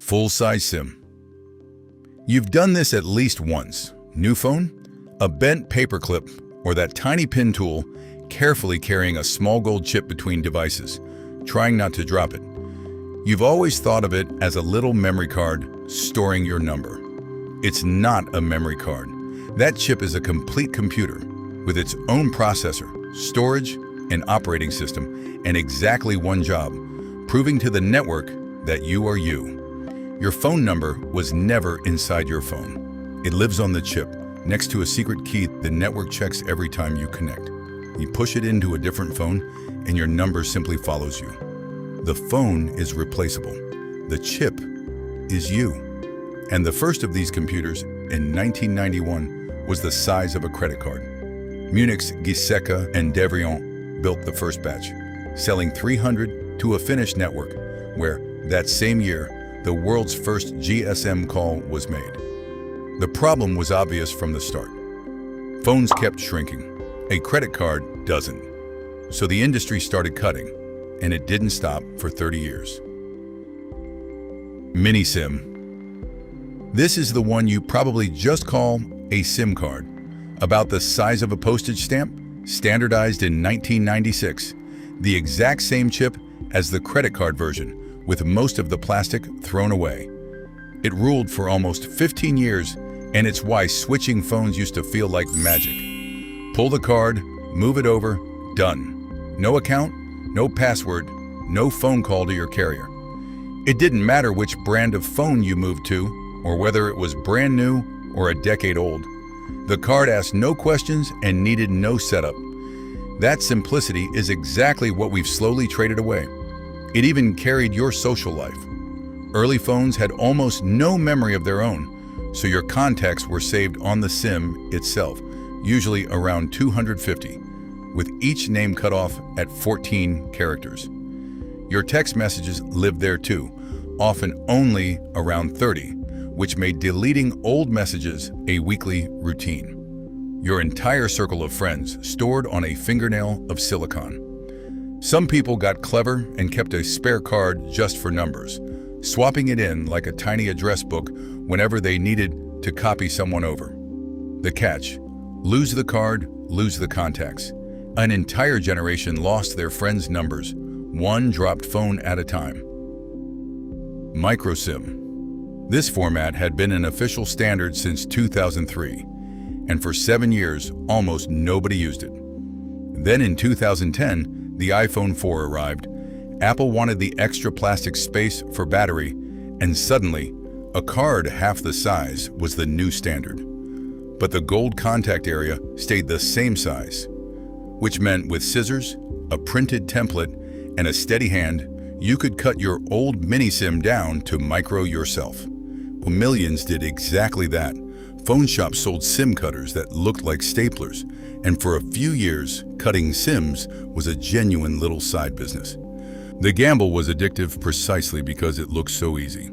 Full-size SIM. You've done this at least once. New phone, a bent paperclip, or that tiny pin tool carefully carrying a small gold chip between devices, trying not to drop it. You've always thought of it as a little memory card storing your number. It's not a memory card. That chip is a complete computer with its own processor, storage, and operating system, and exactly one job: proving to the network that you are you. Your phone number was never inside your phone. It lives on the chip, next to a secret key the network checks every time you connect. You push it into a different phone, and your number simply follows you. The phone is replaceable. The chip is you. And the first of these computers, in 1991, was the size of a credit card. Munich's Giesecke and Devrient built the first batch, selling 300 to a Finnish network, where, that same year, the world's first GSM call was made. The problem was obvious from the start. Phones kept shrinking. A credit card doesn't. So the industry started cutting, and it didn't stop for 30 years. Mini SIM. This is the one you probably just call a SIM card. About the size of a postage stamp, standardized in 1996, the exact same chip as the credit card version, with most of the plastic thrown away. It ruled for almost 15 years, and it's why switching phones used to feel like magic. Pull the card, move it over, done. No account, no password, no phone call to your carrier. It didn't matter which brand of phone you moved to, or whether it was brand new or a decade old. The card asked no questions and needed no setup. That simplicity is exactly what we've slowly traded away. It even carried your social life. Early phones had almost no memory of their own, so your contacts were saved on the SIM itself, usually around 250, with each name cut off at 14 characters. Your text messages lived there too, often only around 30, which made deleting old messages a weekly routine. Your entire circle of friends stored on a fingernail of silicon. Some people got clever and kept a spare card just for numbers, swapping it in like a tiny address book whenever they needed to copy someone over. The catch: lose the card, lose the contacts. An entire generation lost their friends' numbers, one dropped phone at a time. Micro SIM. This format had been an official standard since 2003, and for 7 years, almost nobody used it. Then in 2010, the iPhone 4 arrived. Apple wanted the extra plastic space for battery, and suddenly, a card half the size was the new standard. But the gold contact area stayed the same size, which meant with scissors, a printed template, and a steady hand, you could cut your old mini SIM down to micro yourself. Well, millions did exactly that. Phone shops sold SIM cutters that looked like staplers, and for a few years, cutting SIMs was a genuine little side business. The gamble was addictive precisely because it looked so easy.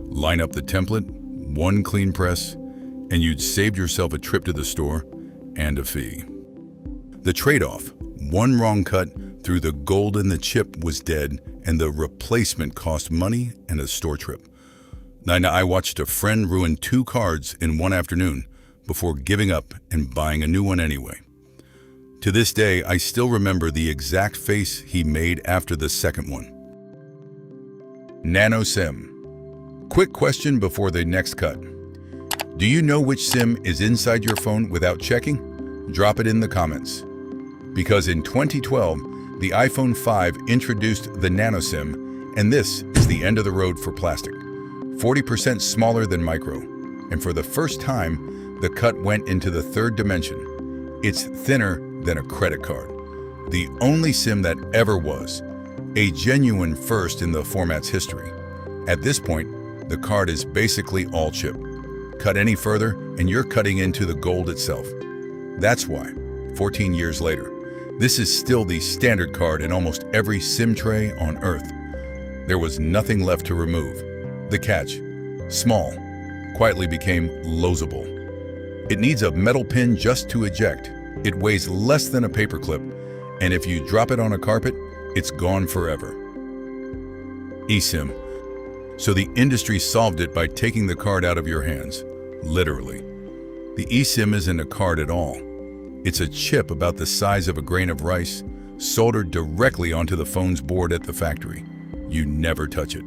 Line up the template, one clean press, and you'd saved yourself a trip to the store and a fee. The trade-off: one wrong cut through the gold in the chip was dead, and the replacement cost money and a store trip. I watched a friend ruin 2 cards in one afternoon before giving up and buying a new one anyway. To this day, I still remember the exact face he made after the second one. Nano SIM. Quick question before the next cut. Do you know which SIM is inside your phone without checking? Drop it in the comments. Because in 2012, the iPhone 5 introduced the Nano SIM, and this is the end of the road for plastic. 40% smaller than micro, and for the first time, the cut went into the third dimension. It's thinner than a credit card. The only SIM that ever was. A genuine first in the format's history. At this point, the card is basically all chip. Cut any further, and you're cutting into the gold itself. That's why, 14 years later, this is still the standard card in almost every SIM tray on Earth. There was nothing left to remove. The catch: small, quietly became losable. It needs a metal pin just to eject. It weighs less than a paperclip, and if you drop it on a carpet, it's gone forever. Esim. So the industry solved it by taking the card out of your hands, literally. The Esim isn't a card at all. It's a chip about the size of a grain of rice, soldered directly onto the phone's board at the factory. You never touch it.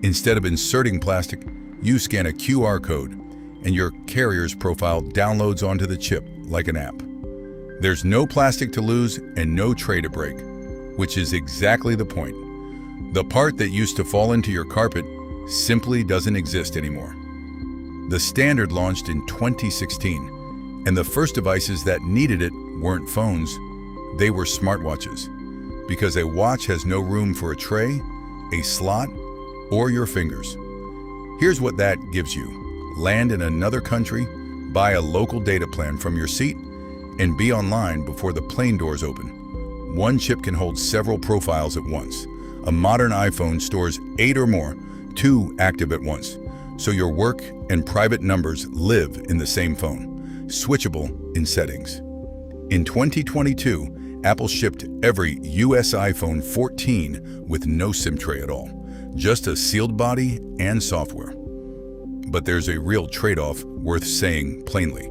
Instead of inserting plastic, you scan a QR code, and your carrier's profile downloads onto the chip like an app. There's no plastic to lose and no tray to break, which is exactly the point. The part that used to fall into your carpet simply doesn't exist anymore. The standard launched in 2016, and the first devices that needed it weren't phones, they were smartwatches. Because a watch has no room for a tray, a slot, or your fingers. Here's what that gives you. Land in another country, buy a local data plan from your seat, and be online before the plane doors open. One chip can hold several profiles at once. A modern iPhone stores 8 or more, 2 active at once, so your work and private numbers live in the same phone, switchable in settings. In 2022, Apple shipped every US iPhone 14 with no SIM tray at all, just a sealed body and software. But there's a real trade-off worth saying plainly.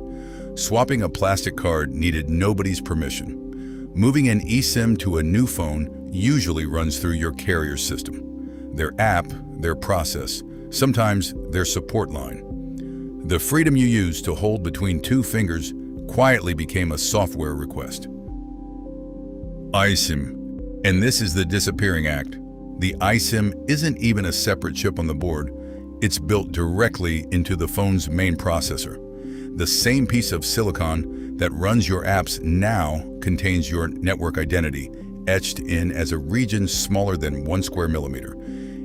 Swapping a plastic card needed nobody's permission. Moving an eSIM to a new phone usually runs through your carrier's system, their app, their process, sometimes their support line. The freedom you use to hold between 2 fingers quietly became a software request. Isim. And this is the disappearing act. The Isim isn't even a separate chip on the board. It's built directly into the phone's main processor. The same piece of silicon that runs your apps now contains your network identity, etched in as a region smaller than 1 square millimeter.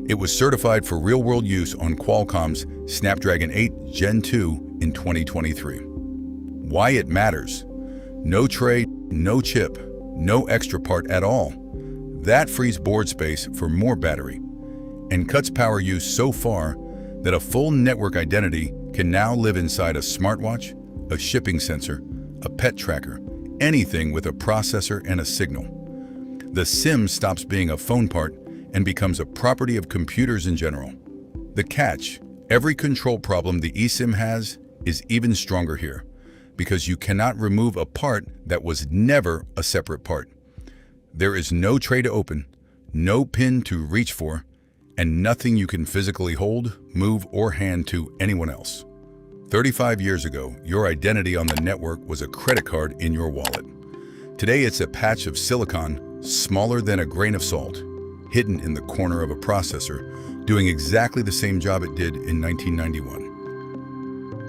It was certified for real-world use on Qualcomm's Snapdragon 8 Gen 2 in 2023. Why it matters? No tray, no chip, no extra part at all. That frees board space for more battery and cuts power use so far that a full network identity can now live inside a smartwatch, a shipping sensor, a pet tracker, anything with a processor and a signal. The SIM stops being a phone part and becomes a property of computers in general. The catch, every control problem the eSIM has is even stronger here, because you cannot remove a part that was never a separate part. There is no tray to open, no pin to reach for, and nothing you can physically hold, move, or hand to anyone else. 35 years ago, your identity on the network was a credit card in your wallet. Today, it's a patch of silicon smaller than a grain of salt, hidden in the corner of a processor, doing exactly the same job it did in 1991.